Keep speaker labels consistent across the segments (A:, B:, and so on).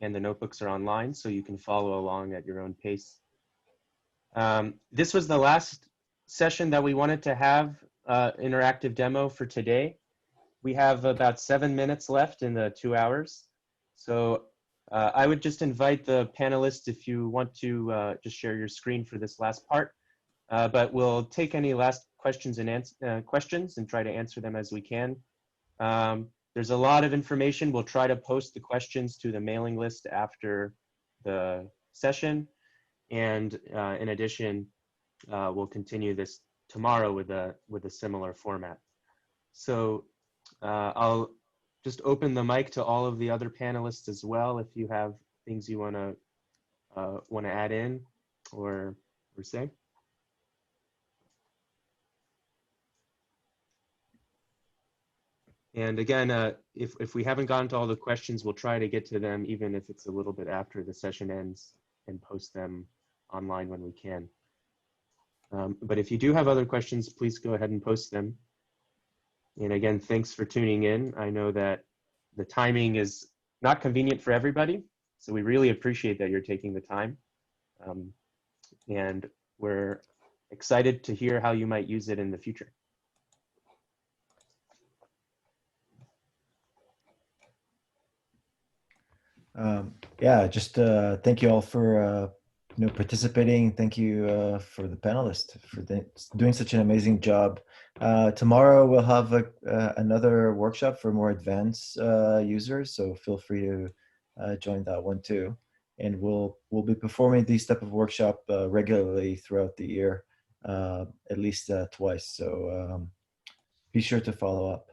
A: and the notebooks are online, so you can follow along at your own pace. This was the last session that we wanted to have interactive demo for today. We have about 7 minutes left in the 2 hours. So I would just invite the panelists if you want to just share your screen for this last part. But we'll take any last questions and try to answer them as we can. There's a lot of information. We'll try to post the questions to the mailing list after the session. And in addition, we'll continue this tomorrow with a similar format. So I'll just open the mic to all of the other panelists as well if you have things you want to add in or say. And again, if we haven't gotten to all the questions, we'll try to get to them even if it's a little bit after the session ends and post them online when we can. But if you do have other questions, please go ahead and post them. And again, thanks for tuning in. I know that the timing is not convenient for everybody, so we really appreciate that you're taking the time. And we're excited to hear how you might use it in the future.
B: Yeah, just thank you all for participating. Thank you for the panelists for doing such an amazing job. Tomorrow we'll have another workshop for more advanced users, so feel free to join that one too. And we'll be performing these type of workshop regularly throughout the year, at least twice. So be sure to follow up.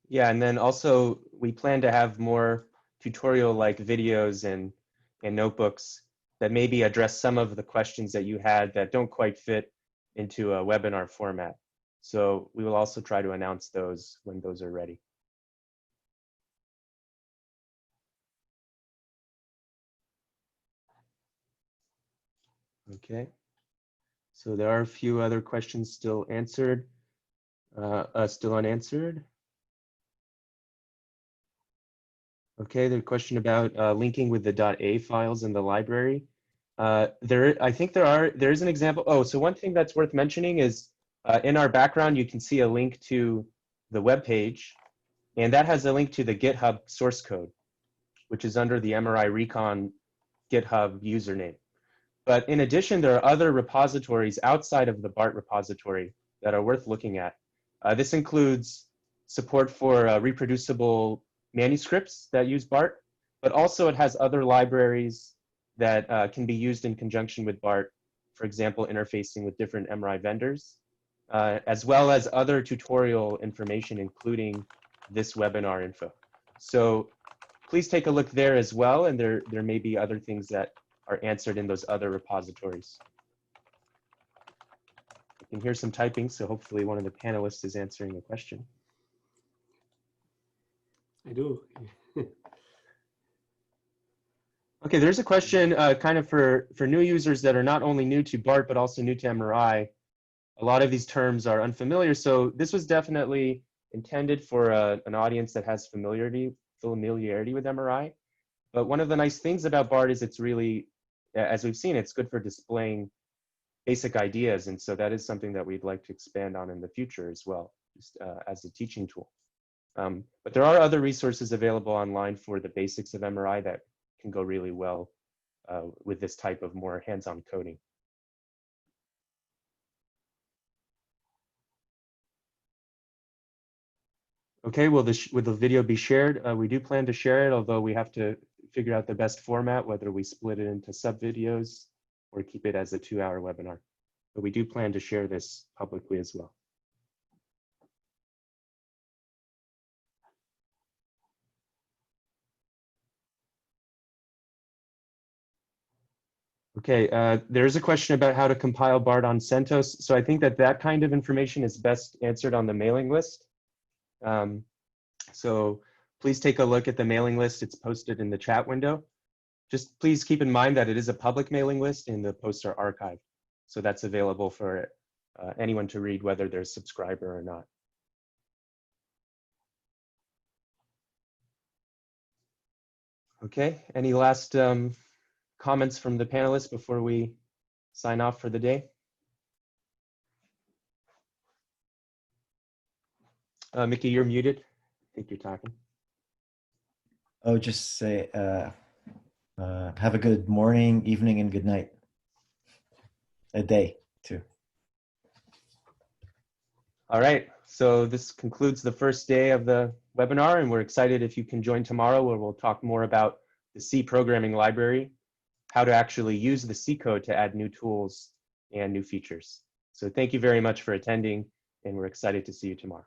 A: Yeah, and then also we plan to have more tutorial-like videos and notebooks that maybe address some of the questions that you had that don't quite fit into a webinar format. So we will also try to announce those when those are ready. Okay, so there are a few other questions still unanswered. Okay, the question about linking with the .a files in the library. I think there is an example. Oh, so one thing that's worth mentioning is in our background, you can see a link to the web page, and that has a link to the GitHub source code, which is under the MRI Recon GitHub username. But in addition, there are other repositories outside of the BART repository that are worth looking at. This includes support for reproducible manuscripts that use BART, but also it has other libraries that can be used in conjunction with BART, for example, interfacing with different MRI vendors, as well as other tutorial information, including this webinar info. So please take a look there as well, and there may be other things that are answered in those other repositories. I can hear some typing, so hopefully one of the panelists is answering a question.
C: I do.
A: Okay, there's a question kind of for new users that are not only new to BART, but also new to MRI. A lot of these terms are unfamiliar, so this was definitely intended for an audience that has familiarity with MRI. But one of the nice things about BART is it's really, as we've seen, it's good for displaying basic ideas. And so that is something that we'd like to expand on in the future as well, just as a teaching tool. But there are other resources available online for the basics of MRI that can go really well with this type of more hands-on coding. Okay, will the video be shared? We do plan to share it, although we have to figure out the best format, whether we split it into sub-videos or keep it as a 2-hour webinar. But we do plan to share this publicly as well. Okay, there's a question about how to compile BART on CentOS. So I think that kind of information is best answered on the mailing list. So please take a look at the mailing list. It's posted in the chat window. Just please keep in mind that it is a public mailing list and the posts are archived. So that's available for anyone to read, whether they're a subscriber or not. Okay, any last comments from the panelists before we sign off for the day? Mickey, you're muted. I think you're talking.
B: Oh, just say have a good morning, evening, and good night. A day too.
A: All right, so this concludes the first day of the webinar, and we're excited if you can join tomorrow, where we'll talk more about the C programming library, how to actually use the C code to add new tools and new features. So thank you very much for attending, and we're excited to see you tomorrow.